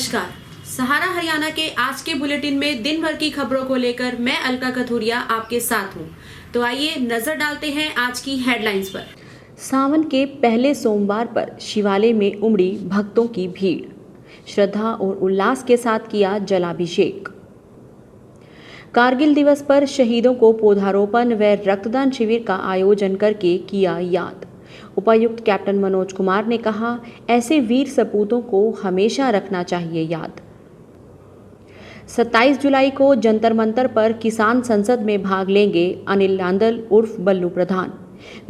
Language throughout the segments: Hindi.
नमस्कार। सहारा हरियाणा के आज के बुलेटिन में दिन भर की खबरों को लेकर मैं अलका कथूरिया आपके साथ हूं। तो आइए नजर डालते हैं आज की हेडलाइंस पर। सावन के पहले सोमवार पर शिवालय में उमड़ी भक्तों की भीड़। श्रद्धा और उल्लास के साथ किया जलाभिषेक। कारगिल दिवस पर शहीदों को पौधारोपण व रक्तदान शिविर का आयोजन करके किया याद। उपायुक्त कैप्टन मनोज कुमार ने कहा, ऐसे वीर सपूतों को हमेशा रखना चाहिए याद। 27 जुलाई को जंतर मंतर पर किसान संसद में भाग लेंगे अनिल लांदल उर्फ बल्लू प्रधान।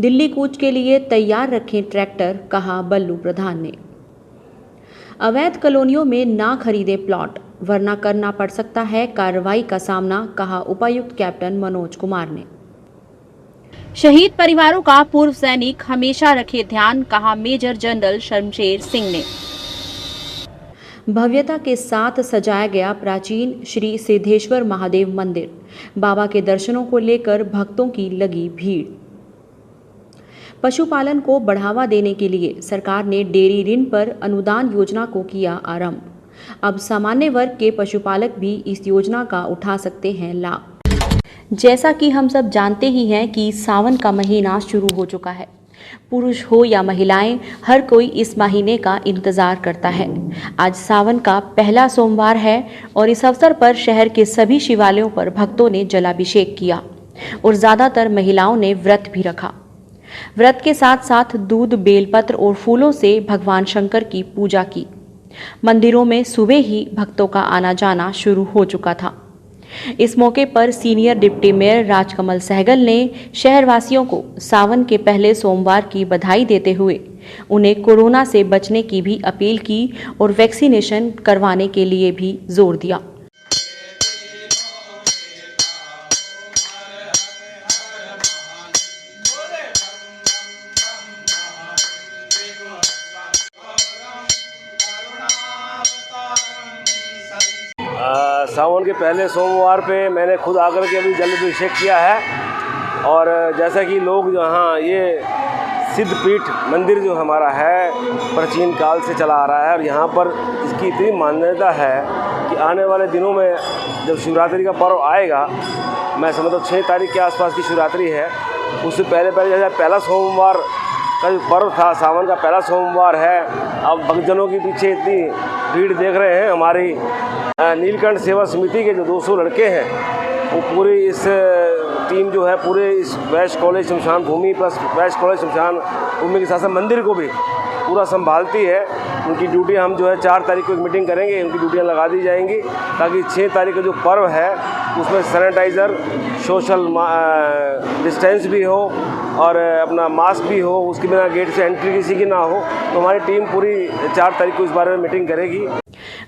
दिल्ली कूच के लिए तैयार रखें ट्रैक्टर, कहा बल्लू प्रधान ने। अवैध कॉलोनियों में ना खरीदे प्लॉट, वरना करना पड़ सकता है कार्रवाई का सामना, कहा उपायुक्त कैप्टन मनोज कुमार ने। शहीद परिवारों का पूर्व सैनिक हमेशा रखे ध्यान, कहा मेजर जनरल शमशेर सिंह ने। भव्यता के साथ सजाया गया प्राचीन श्री सिद्धेश्वर महादेव मंदिर। बाबा के दर्शनों को लेकर भक्तों की लगी भीड़। पशुपालन को बढ़ावा देने के लिए सरकार ने डेयरी ऋण पर अनुदान योजना को किया आरंभ। अब सामान्य वर्ग के पशुपालक भी इस योजना का उठा सकते हैं लाभ। जैसा कि हम सब जानते ही हैं कि सावन का महीना शुरू हो चुका है। पुरुष हो या महिलाएं, हर कोई इस महीने का इंतजार करता है। आज सावन का पहला सोमवार है और इस अवसर पर शहर के सभी शिवालयों पर भक्तों ने जलाभिषेक किया और ज़्यादातर महिलाओं ने व्रत भी रखा। व्रत के साथ साथ दूध, बेलपत्र और फूलों से भगवान शंकर की पूजा की। मंदिरों में सुबह ही भक्तों का आना जाना शुरू हो चुका था। इस मौके पर senior deputy mayor Rajkamal Sehgal ने शहरवासियों को सावन के पहले सोमवार की बधाई देते हुए उन्हें कोरोना से बचने की भी अपील की और वैक्सीनेशन करवाने के लिए भी जोर दिया। सावन के पहले सोमवार पे मैंने खुद आकर के अभी जलाभिषेक किया है। और जैसा कि लोग यहाँ ये सिद्धपीठ मंदिर जो हमारा है प्राचीन काल से चला आ रहा है और यहाँ पर इसकी इतनी मान्यता है कि आने वाले दिनों में जब शिवरात्रि का पर्व आएगा, मैं समझता हूँ 6 तारीख के आसपास की शिवरात्रि है, उससे पहले जैसे पहला सोमवार का जो पर्व था, सावन का पहला सोमवार है। अब भक्तजनों के पीछे इतनी भीड़ देख रहे हैं। हमारी नीलकंठ सेवा समिति के जो 200 लड़के हैं, वो पूरी इस टीम जो है पूरे इस वैश्य कॉलेज शमशान भूमि प्लस वैश्य कॉलेज शमशान भूमि के साथ साथ मंदिर को भी पूरा संभालती है। उनकी ड्यूटी हम जो है 4 तारीख को एक मीटिंग करेंगे, उनकी ड्यूटियाँ लगा दी जाएंगी ताकि 6 तारीख का जो पर्व है उसमें सैनिटाइज़र, सोशल डिस्टेंस भी हो और अपना मास्क भी हो, उसके बिना गेट से एंट्री किसी की ना हो। तो हमारी टीम पूरी 4 तारीख को इस बारे में मीटिंग करेगी।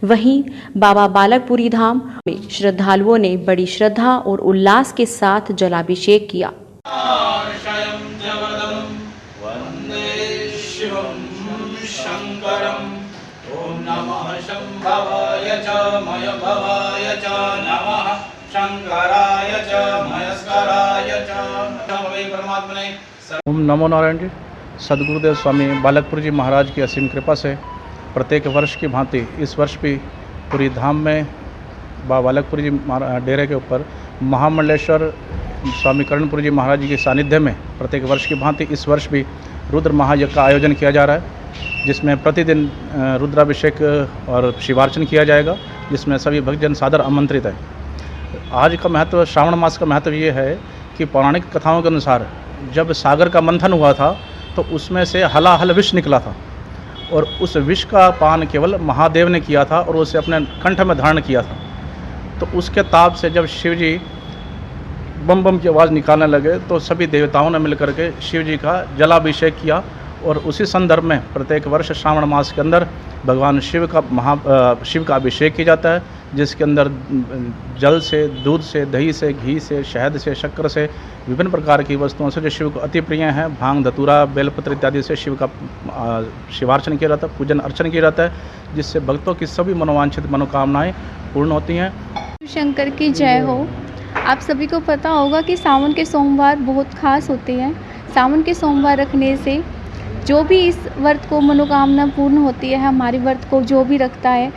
वहीं बाबा बालकपुरी धाम में श्रद्धालुओं ने बड़ी श्रद्धा और उल्लास के साथ जलाभिषेक किया। ओम नमो नारायण जी। सदगुरुदेव स्वामी बालकपुर जी महाराज की असीम कृपा से प्रत्येक वर्ष की भांति इस वर्ष भी पूरी धाम में बाबा बालकपुर जी डेरे के ऊपर महामंडलेश्वर स्वामी कर्णपुर जी महाराज जी के सानिध्य में प्रत्येक वर्ष की भांति इस वर्ष भी रुद्र महायज्ञ का आयोजन किया जा रहा है, जिसमें प्रतिदिन रुद्राभिषेक और शिवार्चन किया जाएगा, जिसमें सभी भक्तजन सादर आमंत्रित है। आज का महत्व, श्रावण मास का महत्व ये है कि पौराणिक कथाओं के अनुसार जब सागर का मंथन हुआ था तो उसमें से हलाहल विष निकला था और उस विष का पान केवल महादेव ने किया था और उसे अपने कंठ में धारण किया था। तो उसके ताप से जब शिव जी बम बम की आवाज़ निकालने लगे तो सभी देवताओं ने मिलकर के शिव जी का जलाभिषेक किया और उसी संदर्भ में प्रत्येक वर्ष श्रावण मास के अंदर भगवान शिव का अभिषेक किया जाता है, जिसके अंदर जल से, दूध से, दही से, घी से, शहद से, शक्कर से, विभिन्न प्रकार की वस्तुओं से जो शिव को अति प्रिय हैं, भांग, धतूरा, बेलपत्र इत्यादि से शिव का शिवार्चन किया जाता है, पूजन अर्चन किया जाता है, जिससे भक्तों की सभी मनोवांछित मनोकामनाएं पूर्ण होती हैं। शंकर की जय हो। आप सभी को पता होगा कि सावन के सोमवार बहुत खास होते हैं। सावन के सोमवार रखने से जो भी इस व्रत को मनोकामना पूर्ण होती है। हमारे व्रत को जो भी रखता है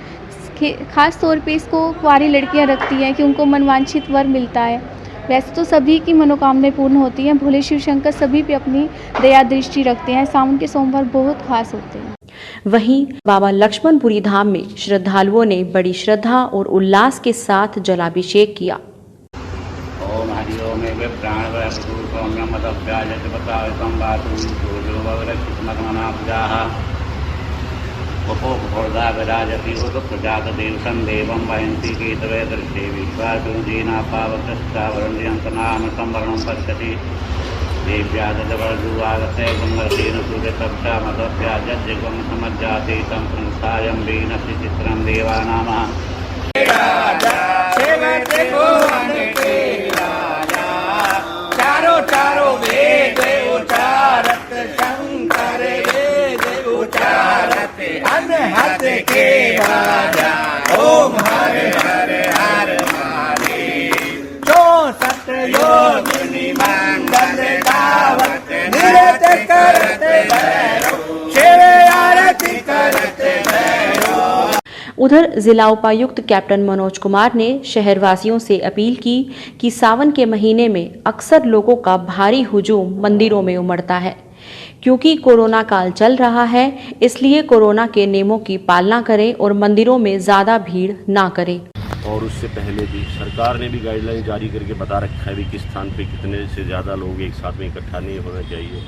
ख़ास तौर पे इसको कुंवारी लड़कियां रखती हैं कि उनको मनवांछित वर मिलता है। वैसे तो सभी की मनोकामनाएं पूर्ण होती हैं, भोले शिव शंकर सभी पे अपनी दया दृष्टि रखते हैं। सावन के सोमवार बहुत खास होते हैं। वहीं बाबा लक्ष्मणपुरी धाम में श्रद्धालुओं ने बड़ी श्रद्धा और उल्लास के साथ जलाभिषेक किया। ओम हरि ओम वे प्राण व सौम्यम मदभ्याजत बतावकम बातु सूर्यो वरक्षितमगमनाब्जाः वपोपभोर्धा विराजति उत प्रजात देवसं देवं वयन्ति केतवे दृष्टे विश्वासुजीना पावकस्तावरण्यन्तनाम संवरणं पश्यति देव्यादवर्जुवागते गंगतेन सूर्यतप्ता मदभ्याजज्जगं समज्जाति तं संस्थायं वीनसि चित्रं देवानामः चारो वेद उचारत शंकर वेद उचारत अनहद के बाजा ओम हरे हरे हरे महादेव। 64 योगिनी मंगल गावत निरत करत भैरव शिव आरती करत भैरव। उधर जिला उपायुक्त कैप्टन मनोज कुमार ने शहरवासियों से अपील की कि सावन के महीने में अक्सर लोगों का भारी हुजूम मंदिरों में उमड़ता है। क्योंकि कोरोना काल चल रहा है, इसलिए कोरोना के नियमों की पालना करें और मंदिरों में ज़्यादा भीड़ ना करें। और उससे पहले भी सरकार ने भी गाइडलाइन जारी करके बता रखा है भी किस स्थान पे कितने से ज़्यादा लोग एक साथ में इकट्ठा नहीं होना चाहिए।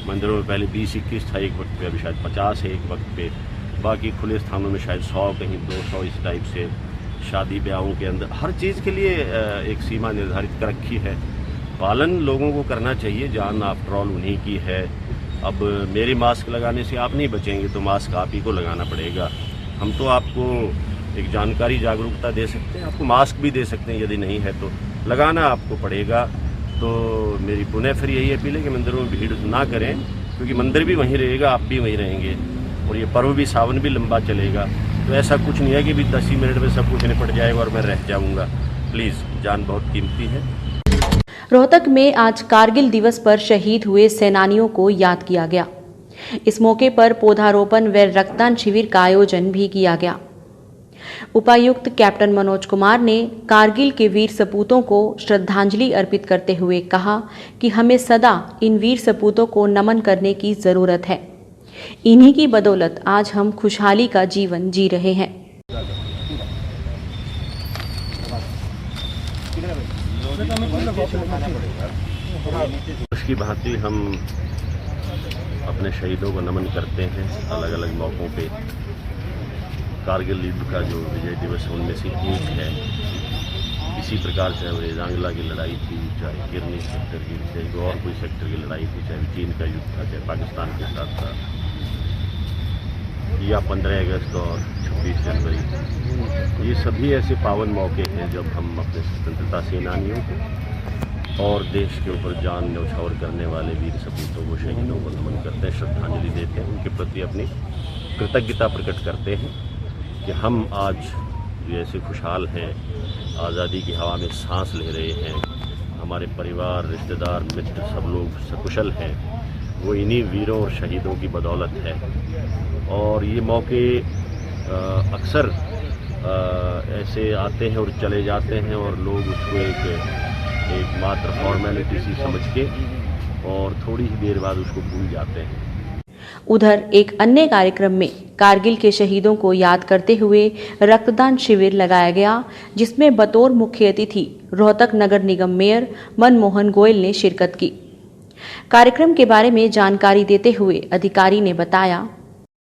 मंदिरों में पहले 20-21 था एक वक्त पे, अभी शायद 50 है एक वक्त पे। बाकी खुले स्थानों में शायद 100 कहीं 200 इस टाइप से। शादी ब्याहों के अंदर हर चीज़ के लिए एक सीमा निर्धारित कर रखी है। पालन लोगों को करना चाहिए, जान आफ्टर ऑल उन्हीं की है। अब मेरे मास्क लगाने से आप नहीं बचेंगे तो मास्क आप ही को लगाना पड़ेगा। हम तो आपको एक जानकारी जागरूकता दे सकते हैं, आपको मास्क भी दे सकते हैं, यदि नहीं है तो लगाना आपको पड़ेगा। तो मेरी पुनः फिर यही अपील है कि मंदिरों में भीड़ ना करें, क्योंकि मंदिर भी वहीं रहेगा, आप भी वहीं रहेंगे और ये पर्व भी सावन भी लंबा चलेगा। तो ऐसा कुछ नहीं है कि भी 10 ही मिनट में सब कुछ निपट जाएगा और मैं रह जाऊँगा। प्लीज़, जान बहुत कीमती है। रोहतक में आज कारगिल दिवस पर शहीद हुए सेनानियों को याद किया गया। इस मौके पर पौधारोपण व रक्तदान शिविर का आयोजन भी किया गया। उपायुक्त कैप्टन मनोज कुमार ने कारगिल के वीर सपूतों को श्रद्धांजलि अर्पित करते हुए कहा कि हमें सदा इन वीर सपूतों को नमन करने की जरूरत है। इन्हीं की बदौलत आज हम खुशहाली का जीवन जी रहे हैं। उसकी भांति हम अपने शहीदों को नमन करते हैं अलग अलग मौक़ों पे। कारगिल युद्ध का जो विजय दिवस उनमें से एक है। इसी प्रकार से हमारे जांगला की लड़ाई थी, चाहे किरनी सेक्टर की, चाहे और कोई सेक्टर की लड़ाई थी, चाहे चीन का युद्ध था, चाहे पाकिस्तान के साथ था, या 15 अगस्त और 26 जनवरी। ये सभी ऐसे पावन मौके हैं जब हम अपने स्वतंत्रता सेनानियों को और देश के ऊपर जान न्यौछावर करने वाले वीर सपूतों को, शहीदों को नमन करते हैं, श्रद्धांजलि देते हैं, उनके प्रति अपनी कृतज्ञता प्रकट करते हैं कि हम आज जैसे खुशहाल हैं, आज़ादी की हवा में सांस ले रहे हैं, हमारे परिवार, रिश्तेदार, मित्र सब लोग सकुशल हैं, वो इन्हीं वीरों और शहीदों की बदौलत है। और ये मौके अक्सर ऐसे आते हैं और चले जाते हैं और लोग उसको एक मात्र फॉर्मेलिटी सी समझ के और थोड़ी ही देर बाद उसको भूल जाते हैं। उधर एक अन्य कार्यक्रम में कारगिल के शहीदों को याद करते हुए रक्तदान शिविर लगाया गया, जिसमें बतौर मुख्य अतिथि रोहतक नगर निगम मेयर मनमोहन गोयल ने शिरकत की। कार्यक्रम के बारे में जानकारी देते हुए अधिकारी ने बताया,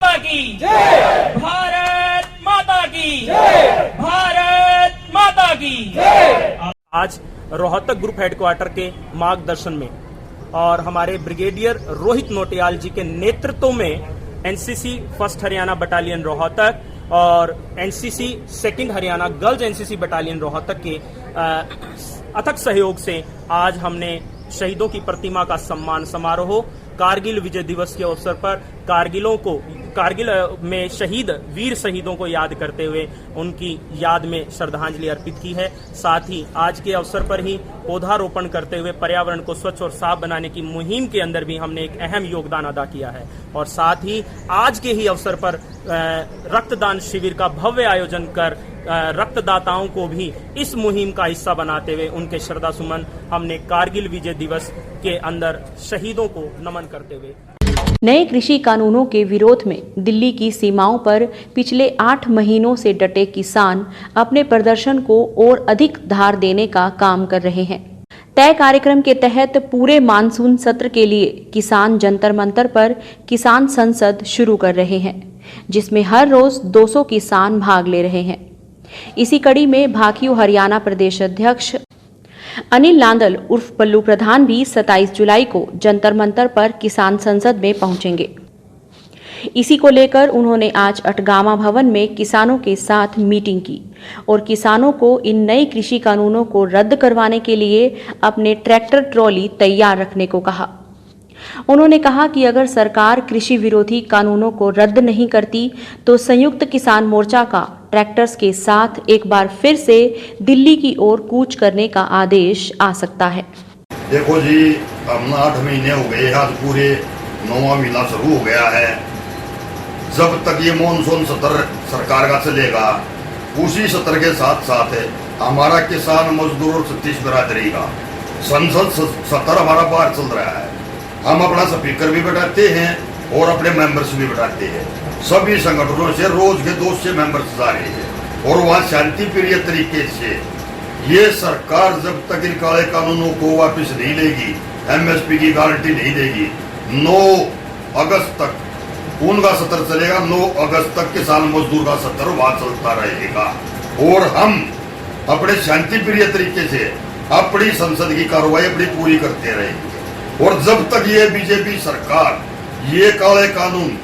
भारत माता की जय, भारत माता की जय। आज रोहतक ग्रुप हेडक्वार्टर के मार्गदर्शन में और हमारे ब्रिगेडियर रोहित नोटियाल जी के नेतृत्व में NCC first Haryana battalion Rohtak और NCC second Haryana girls NCC battalion Rohtak के अथक सहयोग से आज हमने शहीदों की प्रतिमा का सम्मान समारोह कारगिल विजय दिवस के अवसर पर कारगिल में शहीद वीर शहीदों को याद करते हुए उनकी याद में श्रद्धांजलि अर्पित की है। साथ ही आज के अवसर पर ही पौधारोपण करते हुए पर्यावरण को स्वच्छ और साफ बनाने की मुहिम के अंदर भी हमने एक अहम योगदान अदा किया है। और साथ ही आज के ही अवसर पर रक्तदान शिविर का भव्य आयोजन कर रक्तदाताओं को भी इस मुहिम का हिस्सा बनाते हुए उनके श्रद्धा सुमन हमने कारगिल विजय दिवस के अंदर शहीदों को नमन करते हुए। नए कृषि कानूनों के विरोध में दिल्ली की सीमाओं पर पिछले 8 महीनों से डटे किसान अपने प्रदर्शन को और अधिक धार देने का काम कर रहे हैं। तय कार्यक्रम के तहत पूरे मानसून सत्र के लिए किसान जंतर मंतर पर किसान संसद शुरू कर रहे हैं, जिसमें हर रोज 200 किसान भाग ले रहे हैं। इसी कड़ी में भाकियू हरियाणा प्रदेश अध्यक्ष अनिल लांदल उर्फ पल्लू प्रधान भी 27 जुलाई को जंतर मंतर पर किसान संसद में पहुंचेंगे। इसी को लेकर उन्होंने आज अटगामा भवन में किसानों के साथ मीटिंग की और किसानों को इन नए कृषि कानूनों को रद्द करवाने के लिए अपने ट्रैक्टर ट्रॉली तैयार रखने को कहा। उन्होंने कहा कि अगर सरकार कृषि विरोधी कानूनों को रद्द नहीं करती तो संयुक्त किसान मोर्चा का ट्रैक्टर्स के साथ एक बार फिर से दिल्ली की ओर कूच करने का आदेश आ सकता है। देखो जी, हम 8 महीने हो गए, आज पूरे 9वां महीना शुरू हो गया है। जब तक ये मानसून सत्र सरकार का चलेगा, उसी सत्र के साथ साथ हमारा किसान मजदूर और छत्तीस बिरादरी का संसद सत्र हमारा बाहर चल रहा है। हम अपना स्पीकर भी बैठाते हैं और अपने मेंबर्स भी बैठाते हैं। सभी संगठनों से रोज के 200 मेंबर्स जा रहे हैं और वहाँ शांति प्रिय तरीके से ये सरकार जब तक इन काले कानूनों को वापस नहीं लेगी, एमएसपी की गारंटी नहीं देगी, 9 अगस्त तक उनका सत्र चलेगा। 9 अगस्त तक किसान मजदूर का सत्र वहां चलता रहेगा और हम अपने शांति प्रिय तरीके से अपनी संसद की कार्रवाई अपनी पूरी करते रहेंगे। और जब तक ये बीजेपी सरकार ये काले कानून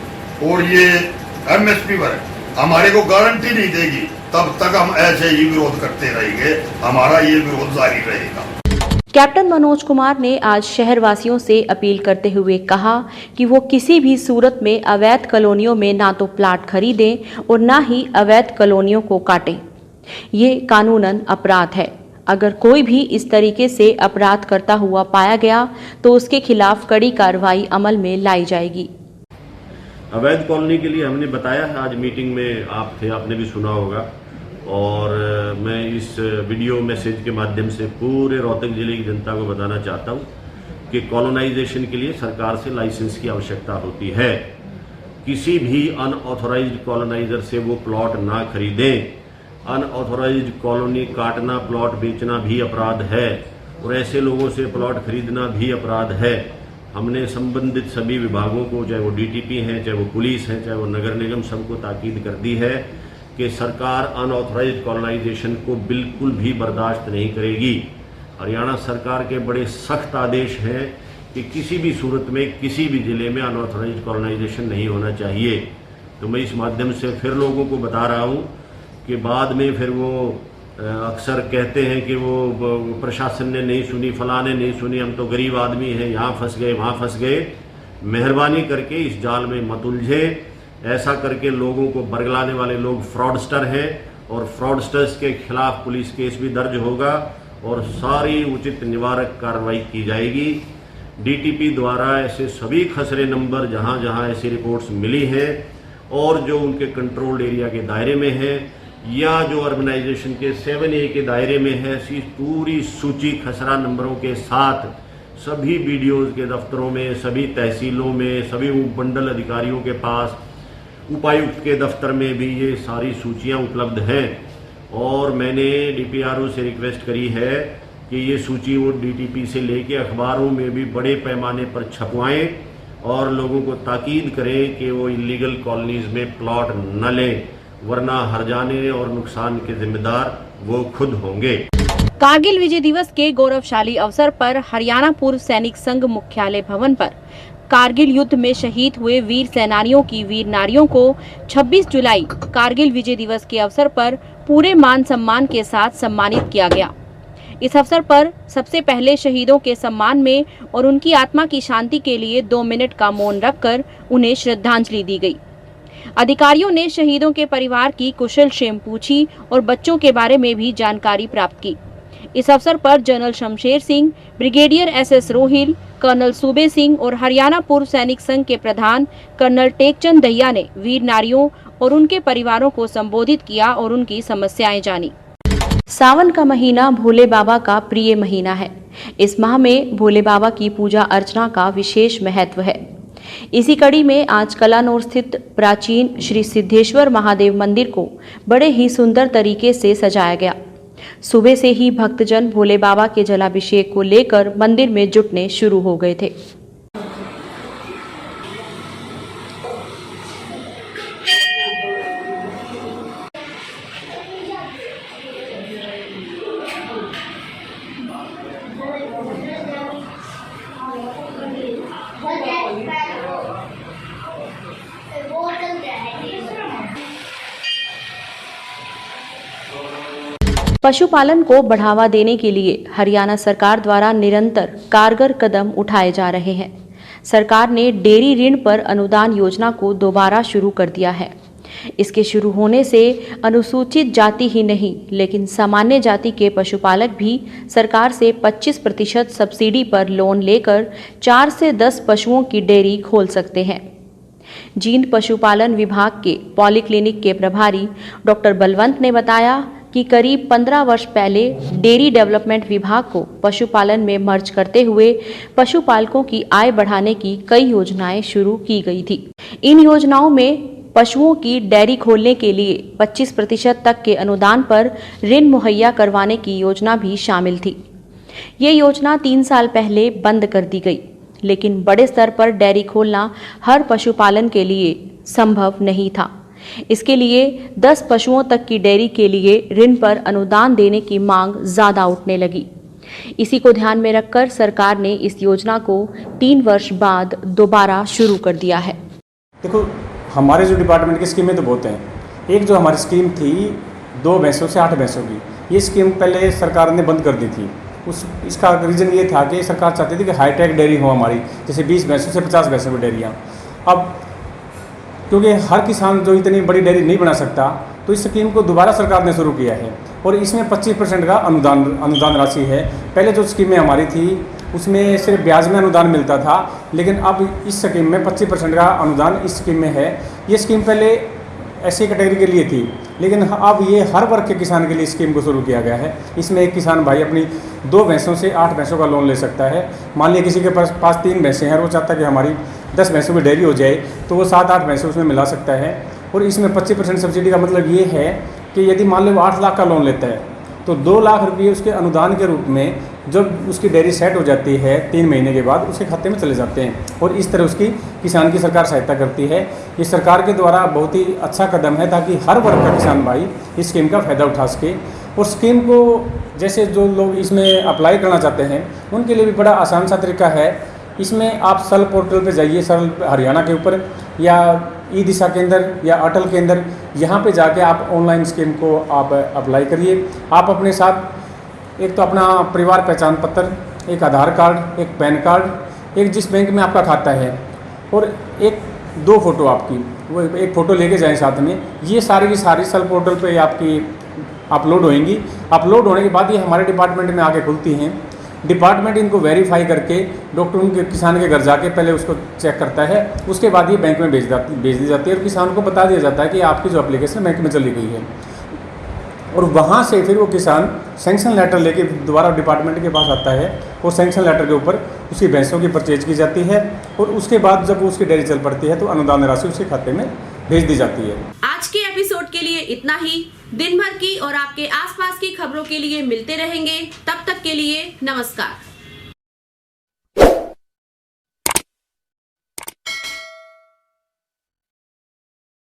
और ये एमएसपी पर हमारे को गारंटी नहीं देगी, तब तक हम ऐसे ही विरोध करते रहेंगे। हमारा ये विरोध जारी रहेगा। कैप्टन मनोज कुमार ने आज शहरवासियों से अपील करते हुए कहा कि वो किसी भी सूरत में अवैध कॉलोनियों में ना तो प्लाट खरीदें और ना ही अवैध कॉलोनियों को काटें। ये कानूनन अपराध है। अगर कोई भी इस तरीके से अपराध करता हुआ पाया गया तो उसके खिलाफ कड़ी कार्रवाई अमल में लाई जाएगी। अवैध कॉलोनी के लिए हमने बताया है, आज मीटिंग में आप थे, आपने भी सुना होगा। और मैं इस वीडियो मैसेज के माध्यम से पूरे रोहतक जिले की जनता को बताना चाहता हूं कि कॉलोनाइजेशन के लिए सरकार से लाइसेंस की आवश्यकता होती है। किसी भी अनऑथोराइज्ड कॉलोनाइजर से वो प्लॉट ना खरीदें। अनऑथोराइज्ड कॉलोनी काटना, प्लॉट बेचना भी अपराध है और ऐसे लोगों से प्लॉट खरीदना भी अपराध है। हमने संबंधित सभी विभागों को, चाहे वो डीटीपी हैं, चाहे वो पुलिस है, चाहे वो नगर निगम, सबको ताकीद कर दी है कि सरकार अनऑथोराइज्ड कॉलोनाइजेशन को बिल्कुल भी बर्दाश्त नहीं करेगी। हरियाणा सरकार के बड़े सख्त आदेश हैं कि किसी भी सूरत में किसी भी जिले में अनऑथोराइज्ड कॉलोनाइजेशन नहीं होना चाहिए। तो मैं इस माध्यम से फिर लोगों को बता रहा हूँ कि बाद में फिर वो अक्सर कहते हैं कि वो प्रशासन ने नहीं सुनी, फलां ने नहीं सुनी, हम तो गरीब आदमी हैं, यहाँ फंस गए, वहाँ फंस गए। मेहरबानी करके इस जाल में मत उलझे। ऐसा करके लोगों को बरगलाने वाले लोग फ्रॉडस्टर हैं और फ्रॉडस्टर्स के खिलाफ पुलिस केस भी दर्ज होगा और सारी उचित निवारक कार्रवाई की जाएगी। डीटीपी द्वारा ऐसे सभी खसरे नंबर जहाँ जहाँ ऐसी रिपोर्ट्स मिली हैं और जो उनके कंट्रोल्ड एरिया के दायरे में है या जो अर्बनाइजेशन के 7A के दायरे में है, ऐसी पूरी सूची खसरा नंबरों के साथ सभी बीडीओज के दफ्तरों में, सभी तहसीलों में, सभी उपमंडल अधिकारियों के पास, उपायुक्त के दफ्तर में भी ये सारी सूचियां उपलब्ध हैं। और मैंने डीपीआरओ से रिक्वेस्ट करी है कि ये सूची वो डीटीपी से लेके अखबारों में भी बड़े पैमाने पर छपवाएं और लोगों को ताकीद करें कि वो इलीगल कॉलोनीज में प्लॉट न लें, वरना हर्जाने और नुकसान के जिम्मेदार वो खुद होंगे। कारगिल विजय दिवस के गौरवशाली अवसर पर हरियाणा पूर्व सैनिक संघ मुख्यालय भवन पर कारगिल युद्ध में शहीद हुए वीर सेनानियों की वीर नारियों को 26 जुलाई कारगिल विजय दिवस के अवसर पर पूरे मान सम्मान के साथ सम्मानित किया गया। इस अवसर पर सबसे पहले शहीदों के सम्मान में और उनकी आत्मा की शांति के लिए 2 मिनट का मौन रखकर उन्हें श्रद्धांजलि दी गई। अधिकारियों ने शहीदों के परिवार की कुशलक्षेम पूछी और बच्चों के बारे में भी जानकारी प्राप्त की। इस अवसर पर general Shamsher Singh, brigadier SS Rohil, colonel Sube Singh और हरियाणा पूर्व सैनिक संघ के प्रधान कर्नल टेकचंद दहिया ने वीर नारियों और उनके परिवारों को संबोधित किया और उनकी समस्याएं जानी। सावन का महीना भोले बाबा का प्रिय महीना है। इस माह में भोले बाबा की पूजा अर्चना का विशेष महत्व है। इसी कड़ी में आज कलानौर स्थित प्राचीन श्री सिद्धेश्वर महादेव मंदिर को बड़े ही सुंदर तरीके से सजाया गया। सुबह से ही भक्तजन भोले बाबा के जलाभिषेक को लेकर मंदिर में जुटने शुरू हो गए थे। पशुपालन को बढ़ावा देने के लिए हरियाणा सरकार द्वारा निरंतर कारगर कदम उठाए जा रहे हैं। सरकार ने डेयरी ऋण पर अनुदान योजना को दोबारा शुरू कर दिया है। इसके शुरू होने से अनुसूचित जाति ही नहीं लेकिन सामान्य जाति के पशुपालक भी सरकार से 25% सब्सिडी पर लोन लेकर 4 से 10 पशुओं की डेयरी खोल सकते हैं। जींद पशुपालन विभाग के पॉलीक्लिनिक के प्रभारी डॉक्टर बलवंत ने बताया कि करीब 15 वर्ष पहले डेयरी डेवलपमेंट विभाग को पशुपालन में मर्ज करते हुए पशुपालकों की आय बढ़ाने की कई योजनाएं शुरू की गई थी। इन योजनाओं में पशुओं की डेयरी खोलने के लिए 25% तक के अनुदान पर ऋण मुहैया करवाने की योजना भी शामिल थी। ये योजना 3 साल पहले बंद कर दी गई, लेकिन बड़े स्तर पर डेयरी खोलना हर पशुपालन के लिए संभव नहीं था। इसके लिए 10 पशुओं तक की डेयरी के लिए ऋण पर अनुदान देने की मांग ज्यादा उठने लगी। इसी को ध्यान में रखकर सरकार ने इस योजना को 3 वर्ष बाद दोबारा शुरू कर दिया है। देखो, हमारे जो डिपार्टमेंट की स्कीमें तो बहुत हैं। एक जो हमारी स्कीम थी 2 भैंसों से 8 भैंसों की, ये स्कीम पहले सरकार ने बंद कर दी थी। इसका रीज़न ये था कि सरकार चाहती थी कि हाईटेक डेयरी हो हमारी, जैसे 20 भैंसों से 50 भैंसों की डेयरियाँ। अब क्योंकि हर किसान जो इतनी बड़ी डेयरी नहीं बना सकता, तो इस स्कीम को दोबारा सरकार ने शुरू किया है और इसमें 25% का अनुदान राशि है। पहले जो स्कीमें हमारी थी उसमें सिर्फ ब्याज में अनुदान मिलता था, लेकिन अब इस स्कीम में 25% का अनुदान इस स्कीम में है। ये स्कीम पहले ऐसी कैटेगरी के लिए थी, लेकिन अब ये हर वर्ग के किसान के लिए स्कीम को शुरू किया गया है। इसमें एक किसान भाई अपनी 2 भैंसों से 8 भैंसों का लोन ले सकता है। मान लिया किसी के पास 3 भैंसें हैं और वो चाहता है कि हमारी 10 भैंसों की डेयरी हो जाए, तो वो 7-8 भैंसें उसमें मिला सकता है। और इसमें 25% सब्सिडी का मतलब ये है कि यदि मान लो 8 लाख का लोन लेता है तो 2 लाख रुपये उसके अनुदान के रूप में जब उसकी डेयरी सेट हो जाती है 3 महीने के बाद उसके खाते में चले जाते हैं। और इस तरह उसकी किसान की सरकार सहायता करती है। ये सरकार के द्वारा बहुत ही अच्छा कदम है ताकि हर वर्ग का किसान भाई इस स्कीम का फ़ायदा उठा सके। और स्कीम को जैसे जो लोग इसमें अप्लाई करना चाहते हैं उनके लिए भी बड़ा आसान सा तरीका है। इसमें आप सल पोर्टल पे जाइए, सल हरियाणा के ऊपर या ई दिशा के अंदर या अटल के अंदर, यहाँ पे जाके आप ऑनलाइन स्कीम को आप अप्लाई करिए। आप अपने साथ एक तो अपना परिवार पहचान पत्र, एक आधार कार्ड, एक पैन कार्ड, एक जिस बैंक में आपका खाता है और 2 फ़ोटो आपकी, वो एक फ़ोटो लेके जाएं साथ में। ये सारी की सारी सल पोर्टल पे आपकी अपलोड होएंगी। अपलोड होने के बाद ये हमारे डिपार्टमेंट में आके खुलती हैं। डिपार्टमेंट इनको वेरीफाई करके डॉक्टर उनके किसान के घर जाके पहले उसको चेक करता है, उसके बाद ये बैंक में भेज दी जाती है और किसान को बता दिया जाता है कि आपकी जो एप्लीकेशन बैंक में चली गई है। और वहाँ से फिर वो किसान सैंक्शन लेटर लेके दोबारा डिपार्टमेंट के पास आता है और सैंक्शन लेटर के ऊपर उसकी भैंसों की परचेज की जाती है और उसके बाद जब उसकी डेयरी चल पड़ती है तो अनुदान राशि उसके खाते में भेज दी जाती है। आज के एपिसोड के लिए इतना ही। दिन भर की और आपके आसपास की खबरों के लिए मिलते रहेंगे। तब तक के लिए नमस्कार।